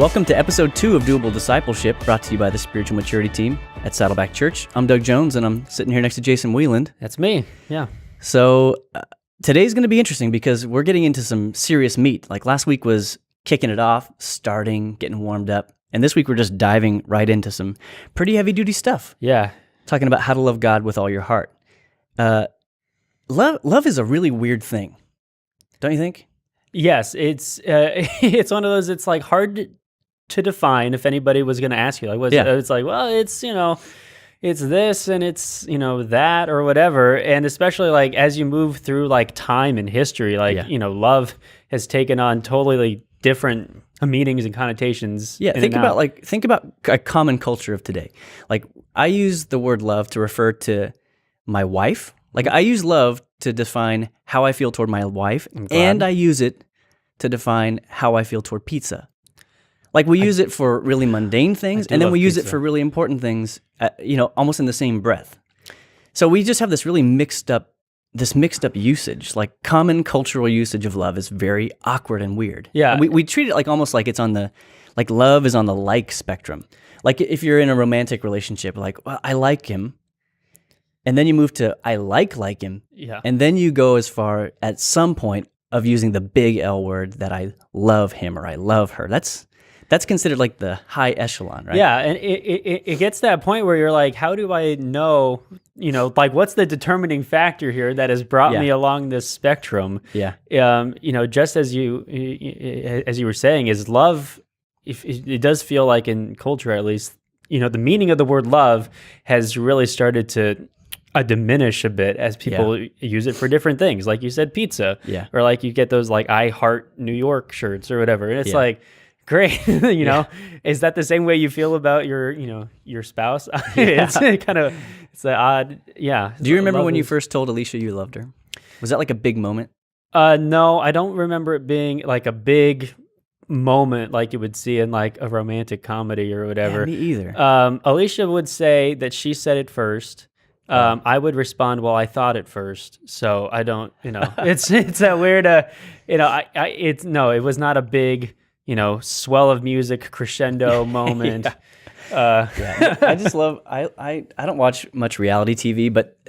Welcome to episode 2 of Doable Discipleship, brought to you by the Spiritual Maturity Team at Saddleback Church. I'm Doug Jones, and I'm sitting here next to Jason Wieland. That's me, yeah. So today's going to be interesting because we're getting into some serious meat. Like last week was kicking it off, starting, getting warmed up. And this week we're just diving right into some pretty heavy-duty stuff. Yeah. Talking about how to love God with all your heart. Love is a really weird thing, don't you think? Yes, it's it's one of those. It's like hard to define. If anybody was going to ask you, like, it's like, well, it's it's this and it's that or whatever. And especially like as you move through like time and history, like love has taken on totally different meanings and connotations. Yeah, think about a common culture of today. Like I use the word love to refer to my wife. Like I use love to define how I feel toward my wife, and I use it to define how I feel toward pizza. Like we use it for really mundane things, and then we use it for really important things, almost in the same breath. So we just have this really mixed up usage. Like common cultural usage of love is very awkward and weird. Yeah. And we treat it like almost like it's on the, like love is on the like spectrum. Like if you're in a romantic relationship, like, well, I like him. And then you move to I like him. Yeah. And then you go as far at some point of using the big L word that I love him or I love her. That's considered like the high echelon, right? Yeah, and it gets to that point where you're like, how do I know, like what's the determining factor here that has brought me along this spectrum? Yeah. Just as you were saying, is love, if it does feel like in culture at least, the meaning of the word love has really started to diminish a bit as people use it for different things. Like you said, pizza. Yeah. Or like you get those like I Heart New York shirts or whatever. And it's like, great. Is that the same way you feel about your spouse? It's it's an odd. Yeah. Do you remember when you first told Alicia you loved her? Was that like a big moment? No, I don't remember it being like a big moment like you would see in like a romantic comedy or whatever. Yeah, me either. Alicia would say that she said it first. I would respond, well, I thought it first. So I don't, it's that weird, it was not a big, swell of music crescendo moment. I just love, I don't watch much reality TV, but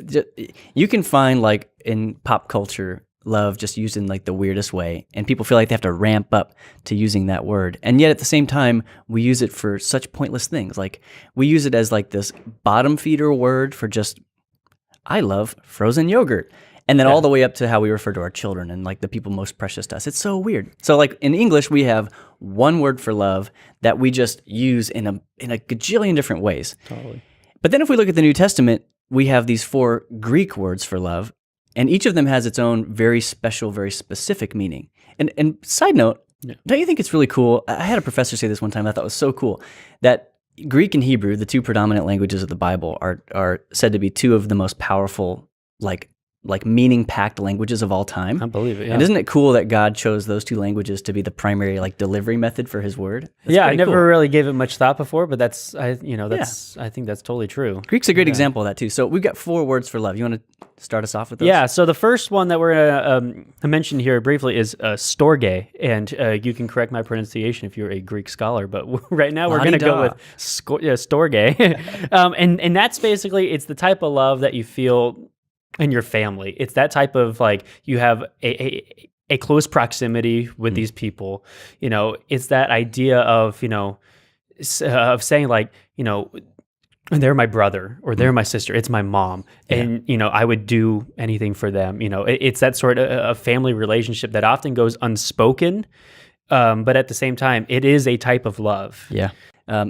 you can find like in pop culture, love just used in like the weirdest way, and people feel like they have to ramp up to using that word, and yet at the same time we use it for such pointless things. Like we use it as like this bottom feeder word for just I love frozen yogurt, and then all the way up to how we refer to our children and like the people most precious to us. It's so weird. So like in English we have one word for love that we just use in a gajillion different ways. Totally. But then if we look at the New Testament, we have these 4 Greek words for love, and each of them has its own very special, very specific meaning. And side note, don't you think it's really cool? I had a professor say this one time I thought was so cool, that Greek and Hebrew, the 2 predominant languages of the Bible, are said to be 2 of the most powerful, like meaning-packed languages of all time. I believe it, yeah. And isn't it cool that God chose those 2 languages to be the primary like delivery method for his word? I never really gave it much thought before, but I think that's totally true. Greek's a great example of that too. So we've got 4 words for love. You want to start us off with those? Yeah, so the first one that we're going to mention here briefly is storge, and you can correct my pronunciation if you're a Greek scholar, but right now we're going to go with storge. And that's basically, it's the type of love that you feel in your family. It's that type of like you have a close proximity with these people. It's that idea of of saying like they're my brother or they're my sister. It's my mom, and I would do anything for them. It's that sort of a family relationship that often goes unspoken, but at the same time, it is a type of love. Yeah.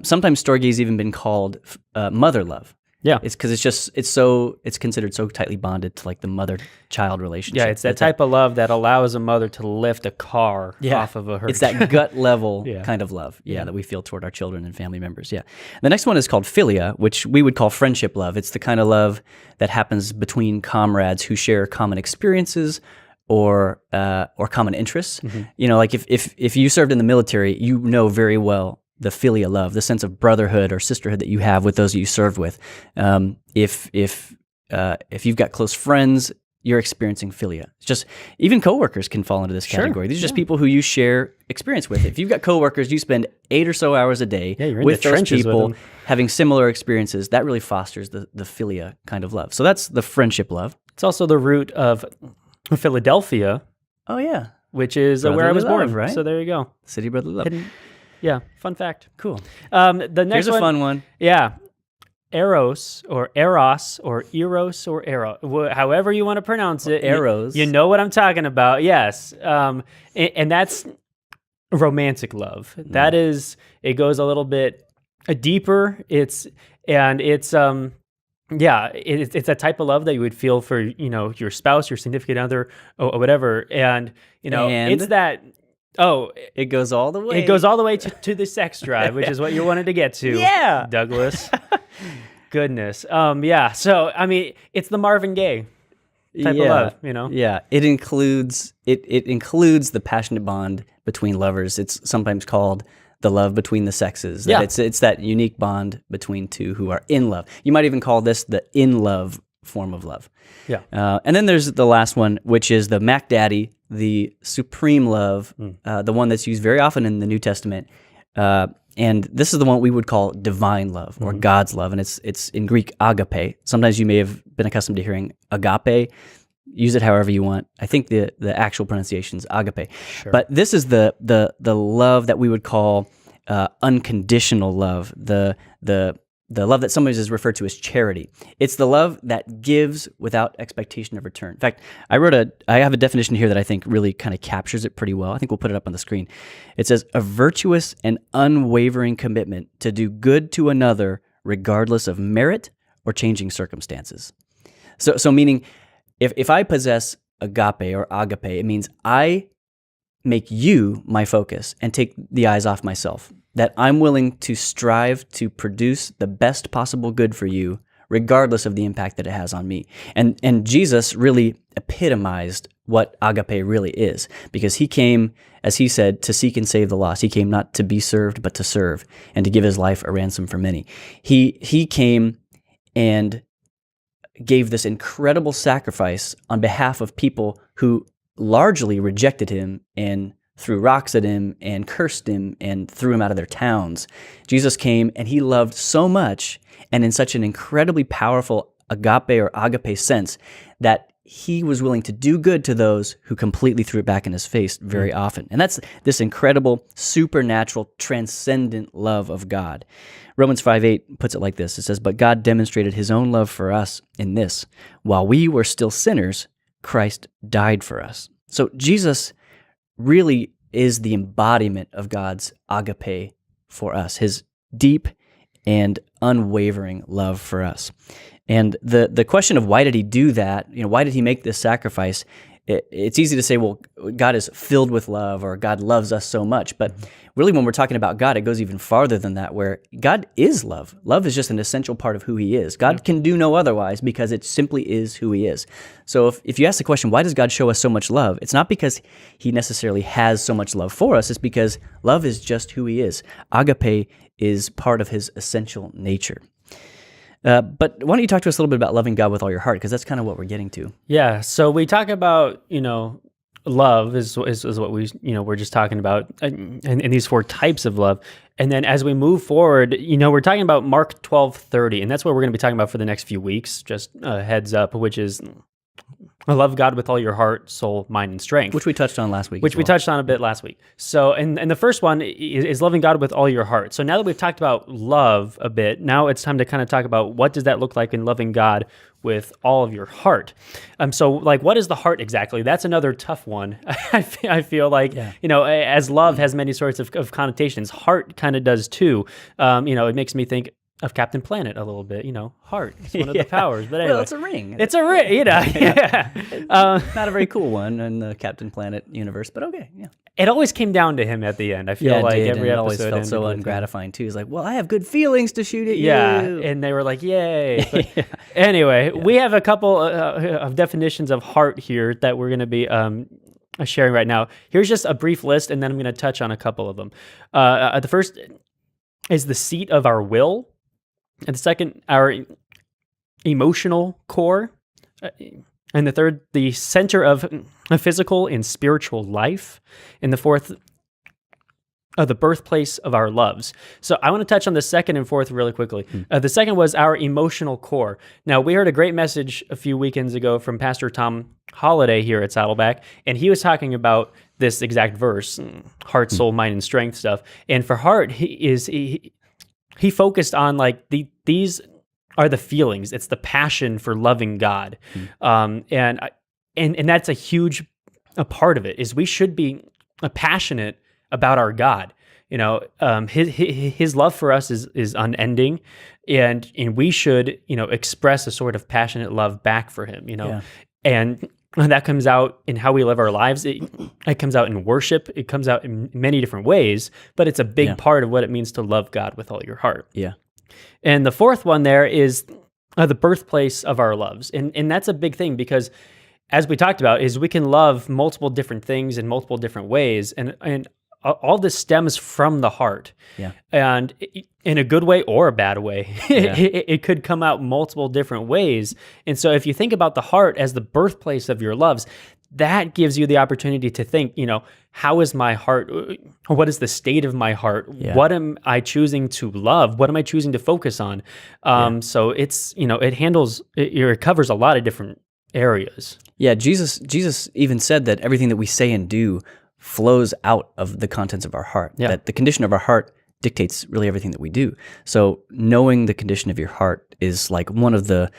Sometimes storge has even been called mother love. Yeah, it's because it's considered so tightly bonded to like the mother-child relationship. Yeah, it's that type of love that allows a mother to lift a car off of her. It's that gut level kind of love, that we feel toward our children and family members. Yeah. The next one is called philia, which we would call friendship love. It's the kind of love that happens between comrades who share common experiences or common interests. Mm-hmm. Like if you served in the military, you know very well the philia love, the sense of brotherhood or sisterhood that you have with those that you served with. If you've got close friends you're experiencing philia. It's just even coworkers can fall into this category. These are just people who you share experience with. If you've got coworkers, you spend 8 or so hours a day you're in with the those trenches with people them. having similar experiences. That really fosters the philia kind of love. So that's the friendship love. It's also the root of Philadelphia, Oh yeah, which is where I Brotherly was born. love, right? So there you go. city brotherly love. Yeah, fun fact. Cool. The next Here's a one, fun one. yeah, Eros or Eros or Eros or Eros, however you want to pronounce it. Eros. You know what I'm talking about. Yes. And that's romantic love. That is, it goes a little bit deeper. It's a type of love that you would feel for, your spouse, your significant other, or whatever. And, it's that, it goes all the way. it goes all the way to the sex drive, which is what you wanted to get to. Yeah. Douglas. Goodness. Yeah. So, I mean, it's the Marvin Gaye type of love, Yeah, it includes the passionate bond between lovers. It's sometimes called the love between the sexes. Yeah. It's that unique bond between two who are in love. You might even call this the in love form of love. Yeah. And then there's the last one, which is the Mac Daddy, the supreme love, the one that's used very often in the New Testament. And this is the one we would call divine love or God's love. And it's in Greek agape. Sometimes you may have been accustomed to hearing agape. Use it however you want. I think the actual pronunciation is agape. Sure. But this is the love that we would call unconditional love. The love that sometimes is referred to as charity. It's the love that gives without expectation of return. In fact, I have a definition here that I think really kind of captures it pretty well. I think we'll put it up on the screen. It says, a virtuous and unwavering commitment to do good to another regardless of merit or changing circumstances. So meaning, if I possess agape or it means I make you my focus and take the eyes off myself. That I'm willing to strive to produce the best possible good for you, regardless of the impact that it has on me. And Jesus really epitomized what agape really is, because he came, as he said, to seek and save the lost. He came not to be served, but to serve, and to give his life a ransom for many. He came and gave this incredible sacrifice on behalf of people who largely rejected him and threw rocks at him and cursed him and threw him out of their towns. Jesus came and he loved so much and in such an incredibly powerful agape sense that he was willing to do good to those who completely threw it back in his face very often. And that's this incredible, supernatural, transcendent love of God. Romans 5:8 puts it like this. It says, but God demonstrated his own love for us in this. While we were still sinners, Christ died for us. So Jesus really is the embodiment of God's agape for us, his deep and unwavering love for us. And the question of why did he do that, why did he make this sacrifice? It's easy to say, well, God is filled with love or God loves us so much. But really, when we're talking about God, it goes even farther than that, where God is love. Love is just an essential part of who he is. God can do no otherwise because it simply is who he is. So if you ask the question, why does God show us so much love? It's not because he necessarily has so much love for us. It's because love is just who he is. Agape is part of his essential nature. But why don't you talk to us a little bit about loving God with all your heart, because that's kind of what we're getting to. Yeah. So we talk about, love is what we're just talking about, and these 4 types of love. And then as we move forward, we're talking about Mark 12:30, and that's what we're going to be talking about for the next few weeks. Just a heads up, which is love God with all your heart, soul, mind, and strength. Which we touched on last week. Which we touched on a bit last week. So, and the first one is loving God with all your heart. So now that we've talked about love a bit, now it's time to kind of talk about what does that look like in loving God with all of your heart. So like, what is the heart exactly? That's another tough one. I feel like, as love has many sorts of connotations, heart kind of does too. It makes me think of Captain Planet a little bit, heart. It's one of the powers. But anyway. Well, it's a ring. It's a ring, yeah. Not a very cool one in the Captain Planet universe, but okay, yeah. It always came down to him at the end. I feel like every episode it always felt so ungratifying too. He's like, well, I have good feelings to shoot at you. Yeah, and they were like, yay. But anyway, we have a couple of definitions of heart here that we're going to be sharing right now. Here's just a brief list, and then I'm going to touch on a couple of them. The first is the seat of our will. And the second, our emotional core. And the third, the center of a physical and spiritual life. And the fourth, the birthplace of our loves. So I want to touch on the second and fourth really quickly. The second was our emotional core. Now, we heard a great message a few weekends ago from Pastor Tom Holliday here at Saddleback, and he was talking about this exact verse, heart, soul, mind, and strength stuff. And for heart, he focused on like these are the feelings. It's the passion for loving God, and that's a huge part of it. Is we should be passionate about our God. You know, his love for us is unending, and we should, you know, express a sort of passionate love back for him, you know. And that comes out in how we live our lives. It comes out in worship. It comes out in many different ways, but it's a big part of what it means to love God with all your heart. Yeah. And the fourth one there is the birthplace of our loves. And that's a big thing because, as we talked about, is we can love multiple different things in multiple different ways. And all this stems from the heart. Yeah. And in a good way or a bad way, it could come out multiple different ways. And so if you think about the heart as the birthplace of your loves, that gives you the opportunity to think, you know, how is my heart? What is the state of my heart? Yeah. What am I choosing to love? What am I choosing to focus on? So it's, you know, it covers a lot of different areas. Yeah, Jesus even said that everything that we say and do flows out of the contents of our heart. Yeah. That the condition of our heart dictates really everything that we do. So knowing the condition of your heart is like one of the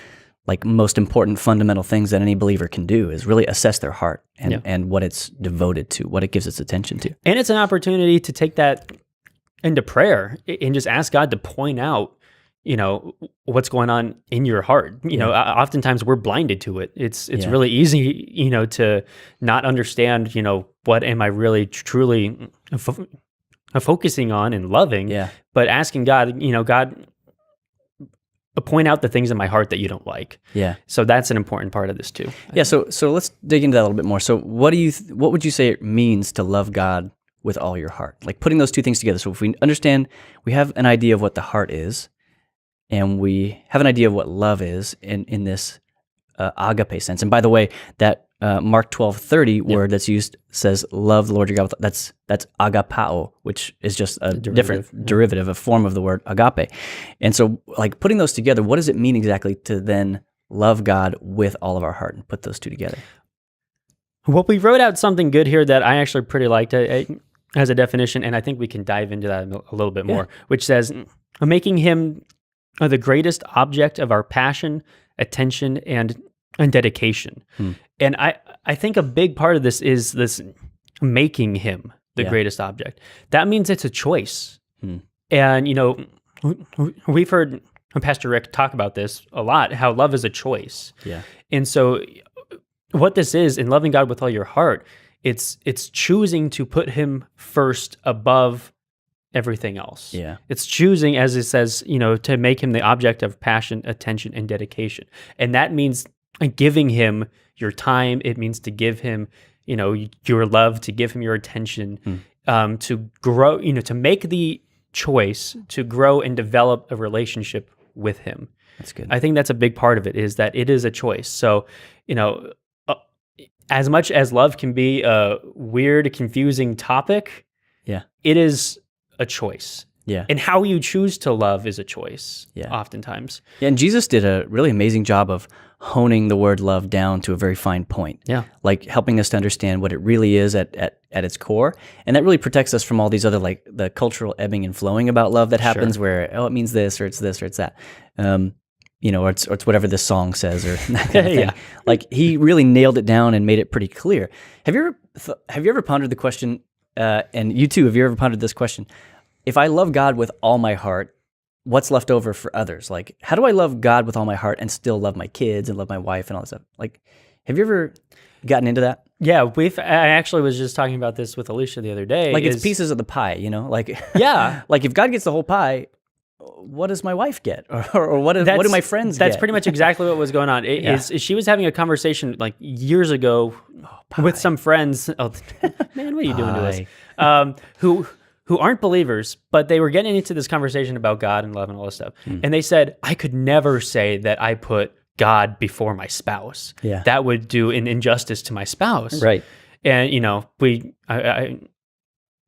most important fundamental things that any believer can do, is really assess their heart and what it's devoted to, what it gives its attention to. And it's an opportunity to take that into prayer and just ask God to point out, you know, what's going on in your heart. You know, oftentimes we're blinded to it. It's really easy, you know, to not understand, you know, what am I really truly focusing on and loving. Yeah. But asking God, you know, God, point out the things in my heart that you don't like. Yeah. So that's an important part of this too. Yeah. So let's dig into that a little bit more. So what would you say it means to love God with all your heart? Like putting those two things together. So if we understand, we have an idea of what the heart is, and we have an idea of what love is in this agape sense. And by the way, that Mark 12:30 word that's used says, "Love the Lord your God." That's agapao, which is just a different derivative, a form of the word agape. And so, like putting those together, what does it mean exactly to then love God with all of our heart and put those two together? Well, we wrote out something good here that I actually pretty liked as a definition, and I think we can dive into that a little bit more, which says, making him the greatest object of our passion, attention, and dedication. And I think a big part of this is this making him the greatest object. That means it's a choice. And, you know, we've heard Pastor Rick talk about this a lot, how love is a choice. Yeah. And so what this is, in loving God with all your heart, it's choosing to put him first above everything else. Yeah. It's choosing, as it says, you know, to make him the object of passion, attention, and dedication. And that means giving him your time. It means to give him, you know, your love, to give him your attention, to grow, you know, to make the choice to grow and develop a relationship with him. That's good. I think that's a big part of it, is that it is a choice. So, you know, as much as love can be a weird, confusing topic, it is a choice. Yeah. And how you choose to love is a choice, oftentimes. Yeah, and Jesus did a really amazing job of honing the word love down to a very fine point. Yeah. Like helping us to understand what it really is at its core. And that really protects us from all these other, like the cultural ebbing and flowing about love that happens where, it means this or it's that. You know, or it's whatever this song says or that kind of thing. Like he really nailed it down and made it pretty clear. Have you ever pondered the question, and you too, have you ever pondered this question? If I love God with all my heart, what's left over for others? Like, how do I love God with all my heart and still love my kids and love my wife and all that stuff? Like, have you ever gotten into that? Yeah, I actually was just talking about this with Alicia the other day. Like, it's pieces of the pie, you know? Like, like if God gets the whole pie, what does my wife get? Or what do my friends get? That's pretty much exactly what was going on. She was having a conversation like years ago with some friends. Oh, man, what are you doing to us? Who aren't believers, but they were getting into this conversation about God and love and all this stuff. And they said, I could never say that I put God before my spouse. Yeah. That would do an injustice to my spouse. Right. And,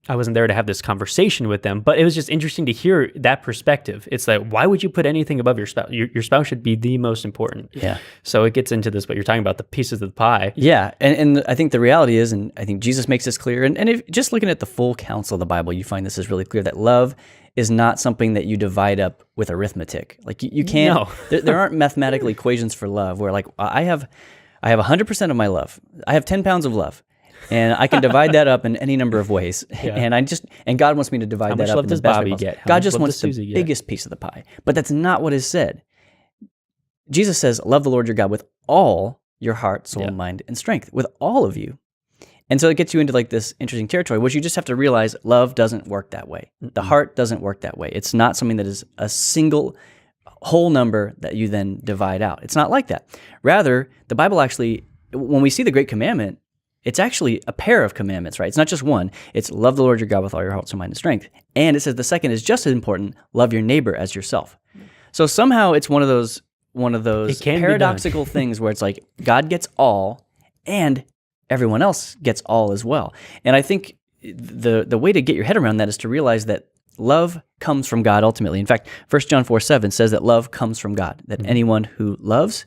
I wasn't there to have this conversation with them, but it was just interesting to hear that perspective. It's like, why would you put anything above your spouse? Your spouse should be the most important. Yeah. So it gets into this, what you're talking about, the pieces of the pie. Yeah. And I think the reality is, and I think Jesus makes this clear, and if just looking at the full counsel of the Bible, you find this is really clear, that love is not something that you divide up with arithmetic. Like you can't, there aren't mathematical equations for love where like I have 100% of my love. I have 10 pounds of love. And I can divide that up in any number of ways. Yeah. And God wants me to divide that up in the best way possible. God just wants the biggest piece of the pie. But that's not what is said. Jesus says, love the Lord your God with all your heart, soul, mind, and strength, with all of you. And so it gets you into like this interesting territory, which you just have to realize love doesn't work that way. The heart doesn't work that way. It's not something that is a single whole number that you then divide out. It's not like that. Rather, the Bible actually, when we see the great commandment, it's actually a pair of commandments, right? It's not just one. It's love the Lord your God with all your heart, soul, mind, and strength. And it says the second is just as important, love your neighbor as yourself. So somehow it's one of those paradoxical things where it's like God gets all and everyone else gets all as well. And I think the way to get your head around that is to realize that love comes from God ultimately. In fact, 1 John 4:7 says that love comes from God, that anyone who loves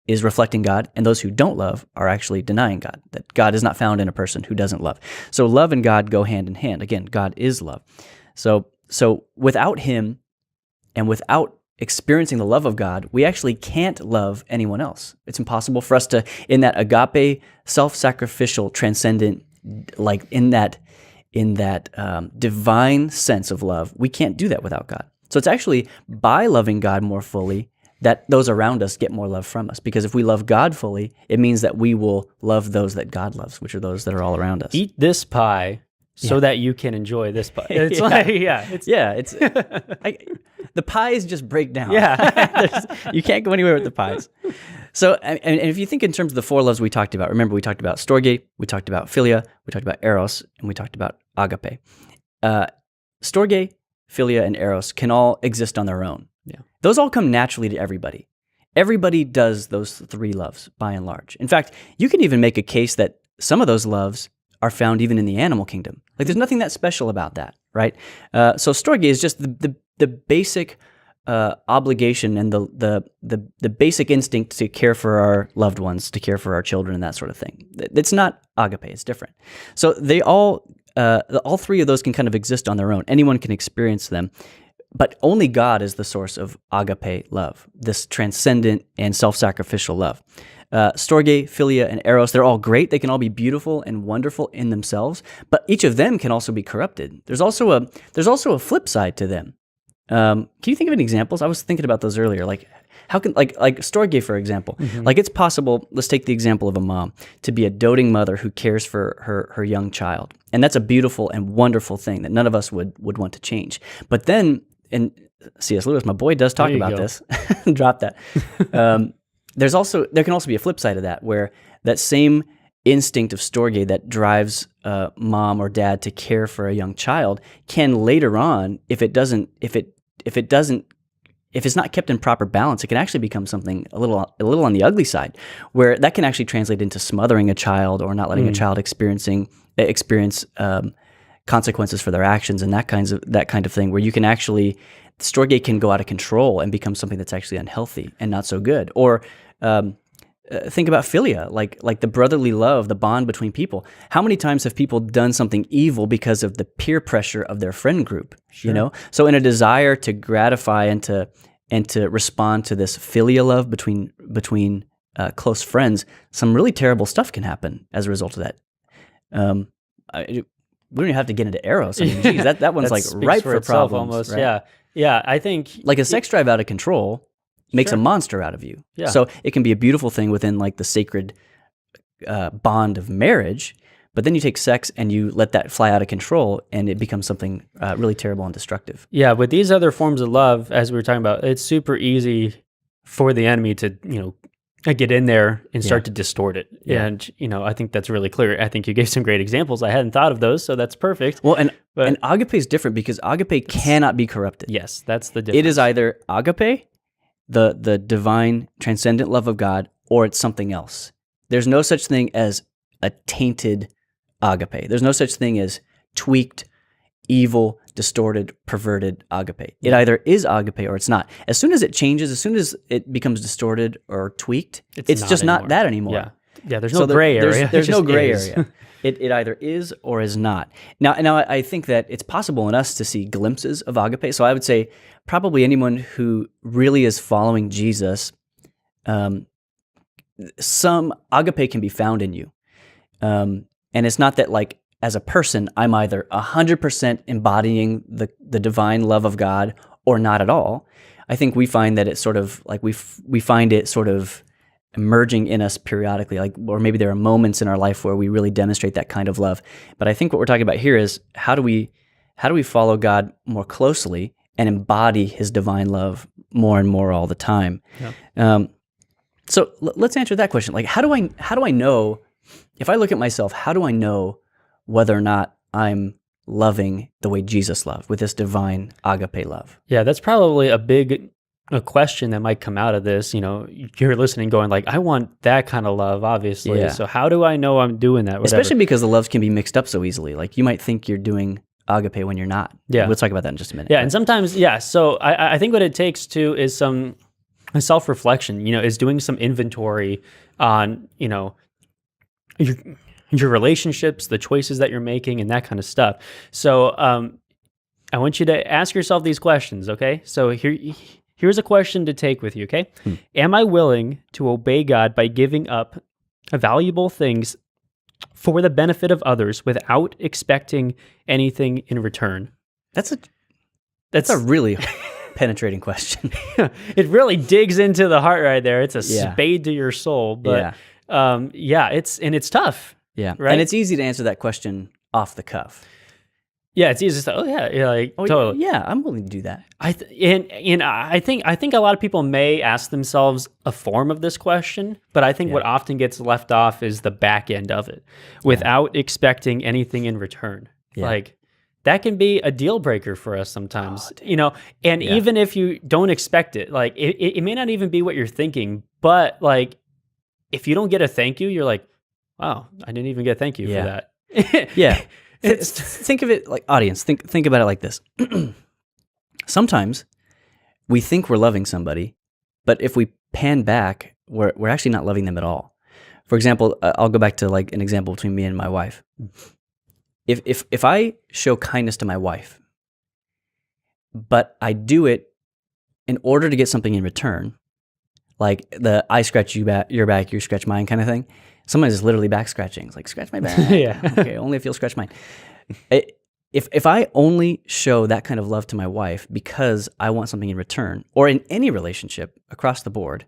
is reflecting God, and those who don't love are actually denying God, that God is not found in a person who doesn't love. So love and God go hand in hand. Again, God is love. So without him and without experiencing the love of God, we actually can't love anyone else. It's impossible for us to, in that agape, self-sacrificial, transcendent, like in that divine sense of love, we can't do that without God. So it's actually by loving God more fully that those around us get more love from us. Because if we love God fully, it means that we will love those that God loves, which are those that are all around us. Eat this pie so that you can enjoy this pie. It's the pies just break down. Yeah. You can't go anywhere with the pies. So, and if you think in terms of the four loves we talked about, remember we talked about storge, we talked about philia, we talked about eros, and we talked about agape. Storge, philia, and eros can all exist on their own. Yeah. Those all come naturally to everybody. Everybody does those three loves by and large. In fact, you can even make a case that some of those loves are found even in the animal kingdom. Like there's nothing that special about that, right? So storge is just the basic obligation and the basic instinct to care for our loved ones, to care for our children, and that sort of thing. It's not agape; it's different. So they all three of those can kind of exist on their own. Anyone can experience them. But only God is the source of agape love, this transcendent and self-sacrificial love. Storge, philia, and eros, they're all great. They can all be beautiful and wonderful in themselves, but each of them can also be corrupted. There's also a flip side to them. Can you think of any examples? I was thinking about those earlier. Like, how can like storge, for example, like it's possible. Let's take the example of a mom to be a doting mother who cares for her young child, and that's a beautiful and wonderful thing that none of us would want to change. But then, and C.S. Lewis, my boy, does talk about this. Drop that. There can also be a flip side of that, where that same instinct of storge that drives mom or dad to care for a young child can later on, if it's not kept in proper balance, it can actually become something a little on the ugly side, where that can actually translate into smothering a child or not letting a child experience consequences for their actions and that kind of thing, where you can actually, storge can go out of control and become something that's actually unhealthy and not so good. Or think about philia, like the brotherly love, the bond between people. How many times have people done something evil because of the peer pressure of their friend group? Sure. You know, so in a desire to gratify and to respond to this philia love between close friends, some really terrible stuff can happen as a result of that. We don't even have to get into eros. I mean, geez, that one's like ripe for problems. Almost, right? Yeah. I think like a sex drive out of control makes a monster out of you. Yeah. So it can be a beautiful thing within like the sacred bond of marriage, but then you take sex and you let that fly out of control, and it becomes something really terrible and destructive. Yeah, with these other forms of love, as we were talking about, it's super easy for the enemy to get in there and start to distort it. Yeah. And, I think that's really clear. I think you gave some great examples. I hadn't thought of those, so that's perfect. Well, and agape is different because agape cannot be corrupted. Yes, that's the difference. It is either agape the divine transcendent love of God, or it's something else. There's no such thing as a tainted agape. There's no such thing as tweaked, evil, distorted, perverted agape. It either is agape or it's not. As soon as it changes, as soon as it becomes distorted or tweaked, it's just not that anymore. Yeah, yeah. There's no gray area. There's no gray area. It either is or is not. Now, I think that it's possible in us to see glimpses of agape. So I would say probably anyone who really is following Jesus, some agape can be found in you. And it's not that like as a person, I'm either 100% embodying the divine love of God or not at all. I think we find that it's sort of like we find it sort of emerging in us periodically, like, or maybe there are moments in our life where we really demonstrate that kind of love. But I think what we're talking about here is how do we follow God more closely and embody His divine love more and more all the time? Yeah. So let's answer that question. Like, how do I know, if I look at myself, how do I know whether or not I'm loving the way Jesus loved, with this divine agape love? Yeah, that's probably a question that might come out of this. You know, you're listening going like, I want that kind of love, obviously. Yeah. So how do I know I'm doing that? Whatever. Especially because the loves can be mixed up so easily. Like you might think you're doing agape when you're not. Yeah. We'll talk about that in just a minute. Yeah, and sometimes, so I think what it takes too is some self-reflection, is doing some inventory on, your relationships, the choices that you're making, and that kind of stuff. So I want you to ask yourself these questions, okay? So here's a question to take with you, okay? Am I willing to obey God by giving up valuable things for the benefit of others without expecting anything in return? That's a really penetrating question. It really digs into the heart right there. It's a spade to your soul, but it's tough. Yeah, right? And it's easy to answer that question off the cuff. Yeah, it's easy to say, totally. Yeah, I'm willing to do that. I think a lot of people may ask themselves a form of this question, but I think what often gets left off is the back end of it, without expecting anything in return. Yeah. Like that can be a deal breaker for us sometimes, even if you don't expect it, like it may not even be what you're thinking, but like if you don't get a thank you, you're like, wow, I didn't even get a thank you for that. Yeah. Think of it like, audience, think about it like this. Sometimes we think we're loving somebody, but if we pan back, we're actually not loving them at all. For example, I'll go back to like an example between me and my wife. If I show kindness to my wife, but I do it in order to get something in return, like the I scratch your back, you scratch mine kind of thing. Sometimes it's literally back scratching. It's like, scratch my back. Yeah. Okay, only if you'll scratch mine. If I only show that kind of love to my wife because I want something in return, or in any relationship across the board,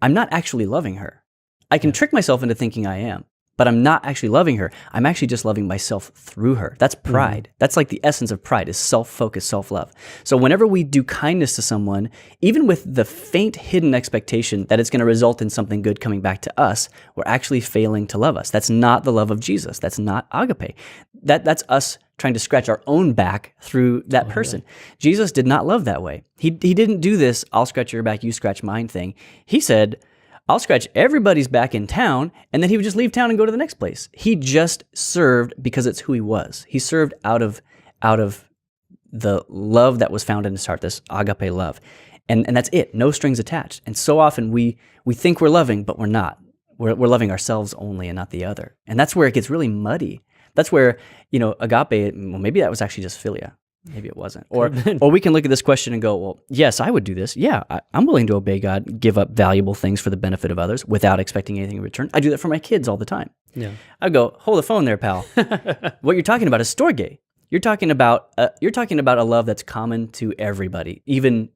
I'm not actually loving her. I can trick myself into thinking I am, but I'm not actually loving her. I'm actually just loving myself through her. That's pride. Mm-hmm. That's like the essence of pride, is self-focus, self-love. So whenever we do kindness to someone, even with the faint hidden expectation that it's going to result in something good coming back to us, we're actually failing to love us. That's not the love of Jesus. That's not agape. That's us trying to scratch our own back through that person. Yeah. Jesus did not love that way. He didn't do this, I'll scratch your back, you scratch mine thing. He said, I'll scratch everybody's back in town, and then he would just leave town and go to the next place. He just served because it's who he was. He served out of the love that was found in his heart, this agape love. And that's it, no strings attached. And so often we think we're loving, but we're not. We're loving ourselves only and not the other. And that's where it gets really muddy. That's where, agape, well, maybe that was actually just philia. Maybe it wasn't. Or we can look at this question and go, well, yes, I would do this. Yeah, I'm willing to obey God, give up valuable things for the benefit of others without expecting anything in return. I do that for my kids all the time. Yeah. I go, hold the phone there, pal. What you're talking about is storge. You're talking about a love that's common to everybody. Even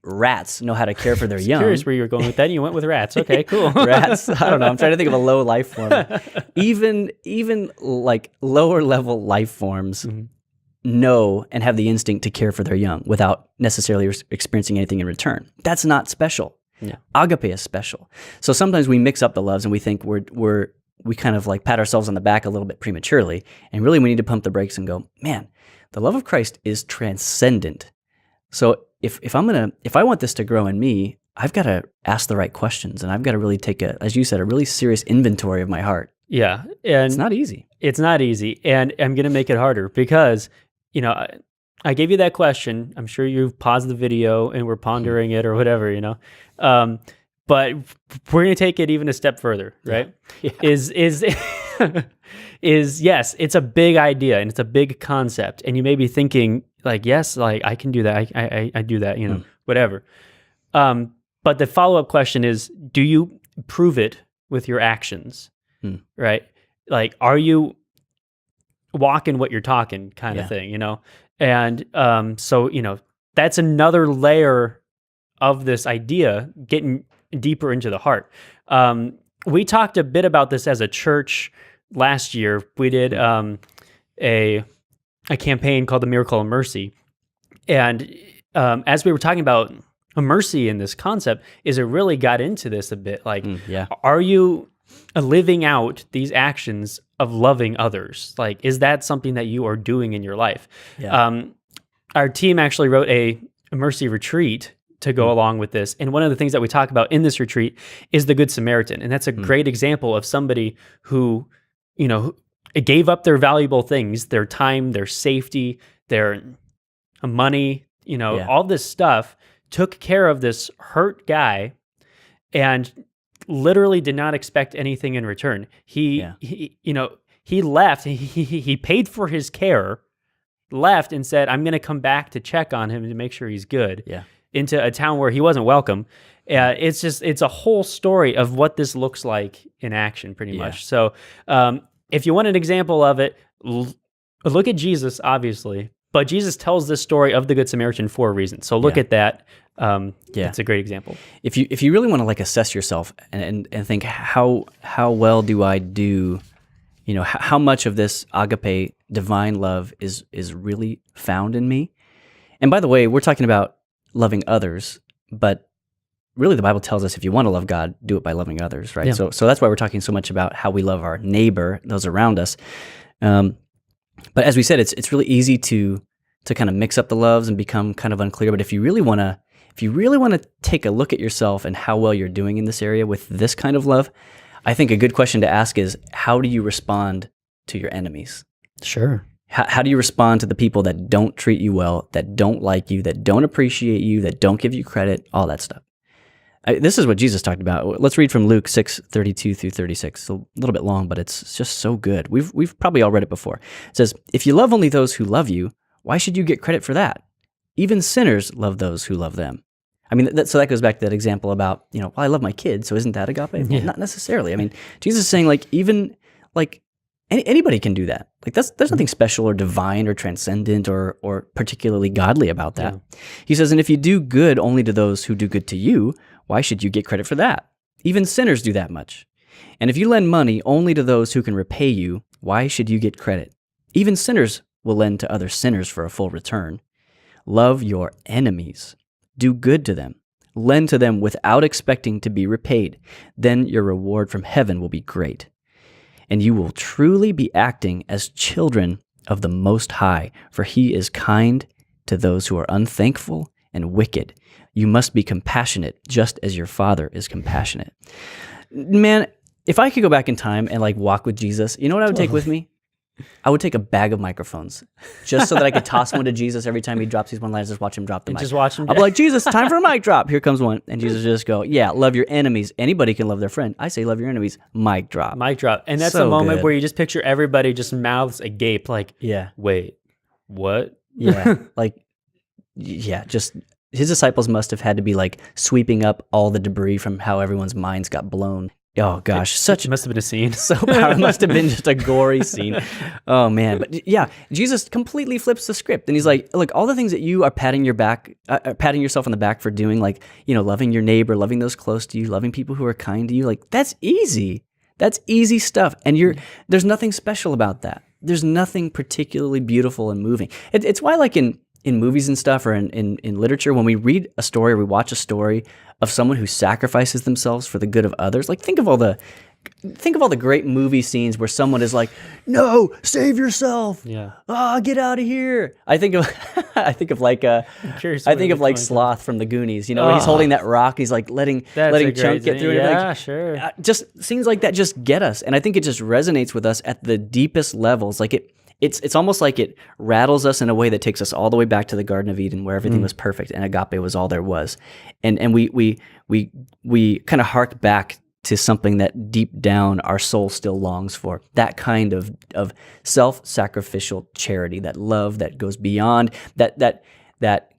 rats know how to care for their young. Curious where you were going with that. You went with rats. Okay, cool. Rats. I don't know. I'm trying to think of a low life form. Even like lower level life forms know and have the instinct to care for their young without necessarily experiencing anything in return. That's not special. Yeah. Agape is special. So sometimes we mix up the loves and we think we kind of like pat ourselves on the back a little bit prematurely, and really we need to pump the brakes and go, man, the love of Christ is transcendent. So if I want this to grow in me, I've got to ask the right questions, and I've got to really take as you said, a really serious inventory of my heart. Yeah. And it's not easy. It's not easy. And I'm going to make it harder because, I gave you that question. I'm sure you've paused the video and we're pondering it or whatever, but we're going to take it even a step further, right? Yeah. Is yes, it's a big idea and it's a big concept. And you may be thinking like, yes, like I can do that. I do that, whatever. But the follow-up question is, do you prove it with your actions, right? Like, are you walking what you're talking kind of thing, And so, that's another layer of this idea, getting deeper into the heart. We talked a bit about this as a church last year. We did a campaign called the Miracle of Mercy. And as we were talking about mercy in this concept, it really got into this a bit. Like, are you living out these actions of loving others? Like, is that something that you are doing in your life? Yeah. Our team actually wrote a mercy retreat to go along with this. And one of the things that we talk about in this retreat is the Good Samaritan. And that's a great example of somebody who, who gave up their valuable things, their time, their safety, their money, all this stuff, took care of this hurt guy and literally did not expect anything in return. He left, he paid for his care, left and said, I'm going to come back to check on him to make sure he's good. Yeah. Into a town where he wasn't welcome. It's a whole story of what this looks like in action, pretty much. So if you want an example of it, look at Jesus, obviously. But Jesus tells this story of the Good Samaritan for a reason. So look at that. It's a great example. If you really want to like assess yourself and think how well do I do, how much of this agape divine love is really found in me. And by the way, we're talking about loving others, but really the Bible tells us if you want to love God, do it by loving others, right? Yeah. So that's why we're talking so much about how we love our neighbor, those around us. But as we said, it's really easy to kind of mix up the loves and become kind of unclear. But if you really want to take a look at yourself and how well you're doing in this area with this kind of love, I think a good question to ask is, how do you respond to your enemies? Sure. How do you respond to the people that don't treat you well, that don't like you, that don't appreciate you, that don't give you credit, all that stuff? This is what Jesus talked about. Let's read from Luke 6:32 through 36. It's a little bit long, but it's just so good. We've probably all read it before. It says, if you love only those who love you, why should you get credit for that? Even sinners love those who love them. I mean, so that goes back to that example about, well, I love my kids, so isn't that agape? Well, not necessarily. I mean, Jesus is saying even anybody can do that. Like there's nothing special or divine or transcendent or particularly godly about that. Yeah. He says, and if you do good only to those who do good to you, why should you get credit for that? Even sinners do that much. And if you lend money only to those who can repay you, why should you get credit? Even sinners will lend to other sinners for a full return. Love your enemies. Do good to them. Lend to them without expecting to be repaid. Then your reward from heaven will be great. And you will truly be acting as children of the Most High, for He is kind to those who are unthankful and wicked. You must be compassionate, just as your Father is compassionate. Man, if I could go back in time and walk with Jesus, you know what I would take with me? I would take a bag of microphones just so that I could toss one to Jesus every time he drops these one-liners. Just watch him drop the mic. Just watch him. I'll be like, Jesus, time for a mic drop. Here comes one. And Jesus just go, yeah, love your enemies. Anybody can love their friend. I say love your enemies. Mic drop. Mic drop. And that's so a moment where you just picture everybody just mouths agape wait, what? Yeah. Just his disciples must have had to be sweeping up all the debris from how everyone's minds got blown. Oh gosh, it must have been a scene. So powerful. It must have been just a gory scene. Oh man, but yeah, Jesus completely flips the script, and he's like, "Look, all the things that you are patting yourself on the back for doing, loving your neighbor, loving those close to you, loving people who are kind to you, that's easy. That's easy stuff, and there's nothing special about that. There's nothing particularly beautiful and moving. It's why, in movies and stuff, or in literature, when we read a story or we watch a story of someone who sacrifices themselves for the good of others, think of all the think of all the great movie scenes where someone is like, "No, save yourself! Yeah. Get out of here!" I think of, I think of like Sloth from the Goonies. You know, when he's holding that rock, he's like letting Chunk get through. Yeah, like, sure. Just scenes like that just get us, and I think it just resonates with us at the deepest levels. Like it's almost like it rattles us in a way that takes us all the way back to the Garden of Eden, where everything was perfect and agape was all there was, and we kind of hark back to something that deep down our soul still longs for. That kind of self-sacrificial charity, that love that goes beyond, that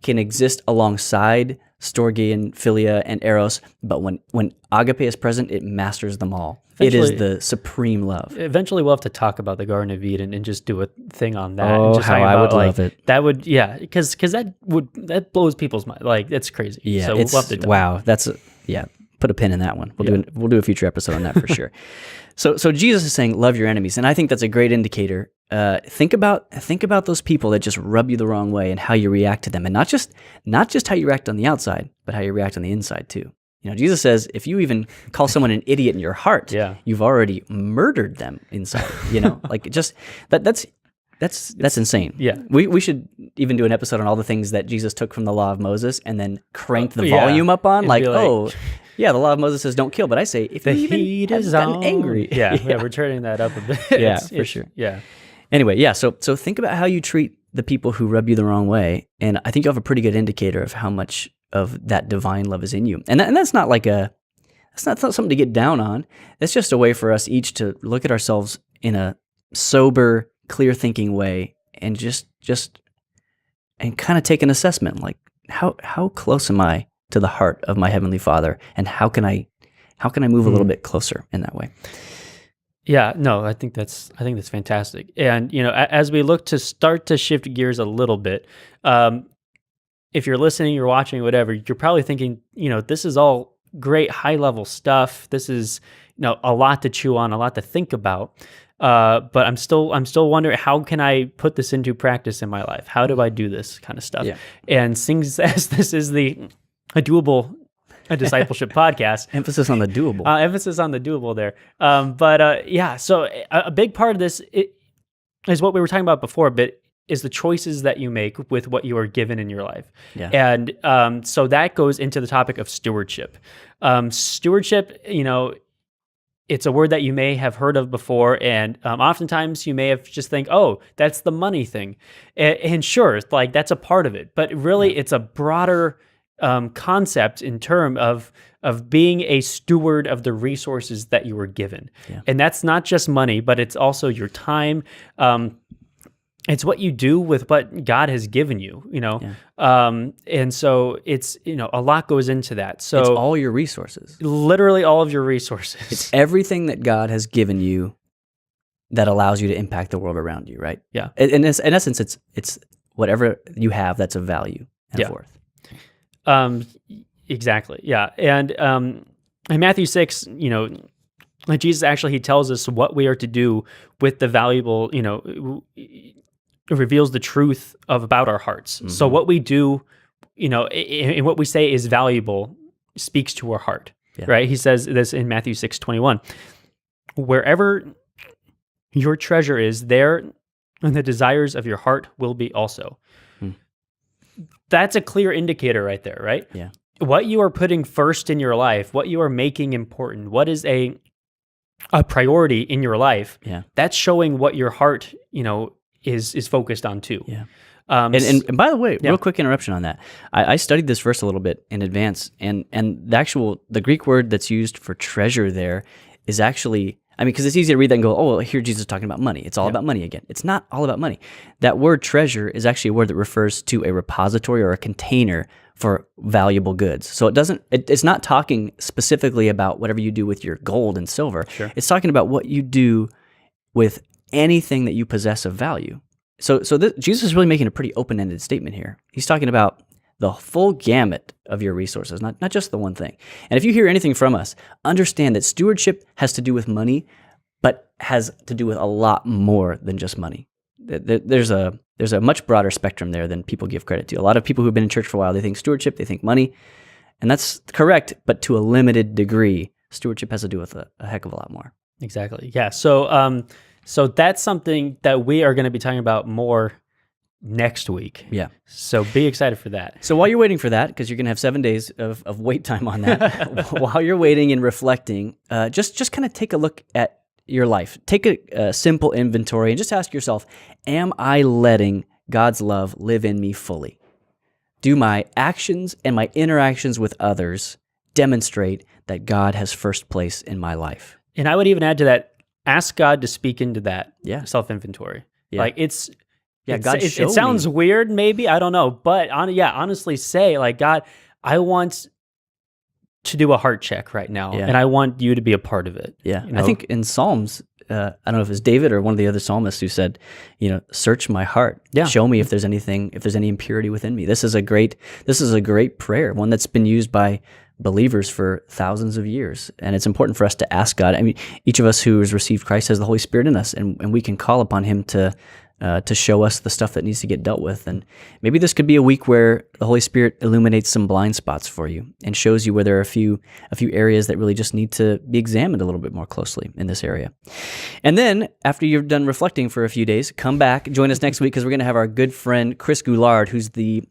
can exist alongside Storge and Philia and Eros, but when agape is present, it masters them all. It is the supreme love. Eventually, we'll have to talk about the Garden of Eden and just do a thing on that. Oh, and just how I would love it. That would, yeah, because that blows people's mind. Like, it's crazy. Yeah, so we'll have to wow. Put a pin in that one. We'll do a future episode on that for sure. So Jesus is saying, love your enemies, and I think that's a great indicator. Think about those people that just rub you the wrong way and how you react to them, and not just how you react on the outside, but how you react on the inside too. You know, Jesus says, if you even call someone an idiot in your heart, you've already murdered them inside. You know, like just that's insane. Yeah, we should even do an episode on all the things that Jesus took from the law of Moses and then cranked the volume up on, like yeah, the law of Moses says don't kill, but I say if the heat is angry. Yeah, we're turning that up a bit. Yeah, for sure. Yeah. Anyway, yeah, so think about how you treat the people who rub you the wrong way, and I think you have a pretty good indicator of how much of that divine love is in you. And that's not that's not something to get down on. It's just a way for us each to look at ourselves in a sober, clear thinking way and just and kind of take an assessment, like how close am I to the heart of my Heavenly Father, and how can I move a little bit closer in that way? Yeah, no, I think that's fantastic. And you know, as we look to start to shift gears a little bit, if you're listening, you're watching, whatever, you're probably thinking, you know, this is all great high level stuff. This is, you know, a lot to chew on, a lot to think about. But I'm still wondering, how can I put this into practice in my life? How do I do this kind of stuff? Yeah. And seeing as this is a discipleship podcast. Emphasis on the doable. Emphasis on the doable there. Yeah, so a big part of this is what we were talking about before, but is the choices that you make with what you are given in your life. Yeah. And so that goes into the topic of stewardship. Stewardship, you know, it's a word that you may have heard of before, and oftentimes you may have just think, oh, that's the money thing. And sure, like that's a part of it, but really it's a broader concept in terms of being a steward of the resources that you were given. Yeah. And that's not just money, but it's also your time. It's what you do with what God has given you, you know? Yeah. And so it's, you know, a lot goes into that. So it's all your resources. Literally all of your resources. It's everything that God has given you that allows you to impact the world around you, right? Yeah. In essence, it's whatever you have that's of value and worth. Exactly. Yeah. And in Matthew 6, you know, Jesus actually, he tells us what we are to do with the valuable, you know, it reveals the truth about our hearts. Mm-hmm. So what we do, you know, and what we say is valuable speaks to our heart, right? He says this in Matthew 6:21, wherever your treasure is, there the desires of your heart will be also. That's a clear indicator right there, right? Yeah. What you are putting first in your life, what you are making important, what is a priority in your life, that's showing what your heart, you know, is focused on too. Yeah. And by the way, real quick interruption on that. I studied this verse a little bit in advance, and the Greek word that's used for treasure there is actually, I mean, because it's easy to read that and go, oh, well, here Jesus is talking about money. It's all about money again. It's not all about money. That word treasure is actually a word that refers to a repository or a container for valuable goods. So it's not talking specifically about whatever you do with your gold and silver. Sure. It's talking about what you do with anything that you possess of value. So Jesus is really making a pretty open-ended statement here. He's talking about the full gamut of your resources, not just the one thing. And if you hear anything from us, understand that stewardship has to do with money, but has to do with a lot more than just money. There's a much broader spectrum there than people give credit to. A lot of people who've been in church for a while, they think stewardship, they think money, and that's correct, but to a limited degree. stewardship has to do with a heck of a lot more. Exactly. Yeah. So that's something that we are going to be talking about more next week. Yeah. So be excited for that. So while you're waiting for that, because you're going to have 7 days of wait time on that, while you're waiting and reflecting, just kind of take a look at your life. Take a simple inventory and just ask yourself, am I letting God's love live in me fully? Do my actions and my interactions with others demonstrate that God has first place in my life? And I would even add to that, ask God to speak into that self-inventory. Yeah. Like God, it sounds weird, maybe, I don't know, but honestly say, like, God, I want to do a heart check right now, and I want you to be a part of it. Yeah, I think in Psalms, I don't know if it's David or one of the other psalmists who said, search my heart, show me if there's any impurity within me. This is a great prayer, one that's been used by believers for thousands of years, and it's important for us to ask God. I mean, each of us who has received Christ has the Holy Spirit in us, and we can call upon Him to show us the stuff that needs to get dealt with. And maybe this could be a week where the Holy Spirit illuminates some blind spots for you and shows you where there are a few areas that really just need to be examined a little bit more closely in this area. And then after you've done reflecting for a few days, come back, join us next week, because we're going to have our good friend Chris Goulard, who's the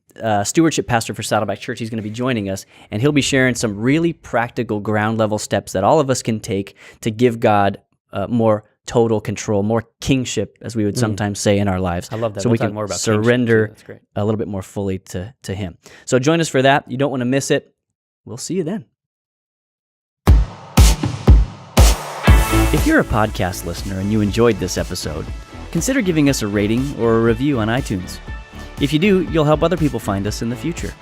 stewardship pastor for Saddleback Church. He's going to be joining us, and he'll be sharing some really practical ground level steps that all of us can take to give God more total control, more kingship, as we would sometimes say in our lives. I love that. So we can more about surrender a little bit more fully to Him. So join us for that. You don't want to miss it. We'll see you then. If you're a podcast listener and you enjoyed this episode, consider giving us a rating or a review on iTunes. If you do, you'll help other people find us in the future.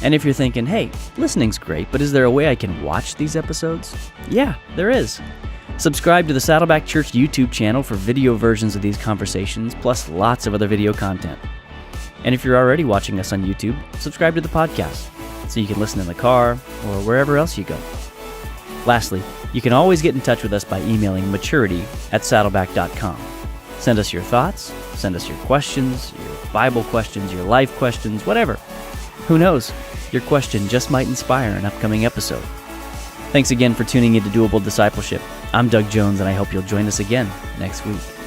And if you're thinking, hey, listening's great, but is there a way I can watch these episodes? Yeah, there is. Subscribe to the Saddleback Church YouTube channel for video versions of these conversations, plus lots of other video content. And if you're already watching us on YouTube, subscribe to the podcast so you can listen in the car or wherever else you go. Lastly, you can always get in touch with us by emailing maturity@saddleback.com. Send us your thoughts, send us your questions, your Bible questions, your life questions, whatever. Who knows? Your question just might inspire an upcoming episode. Thanks again for tuning in to Doable Discipleship. I'm Doug Jones, and I hope you'll join us again next week.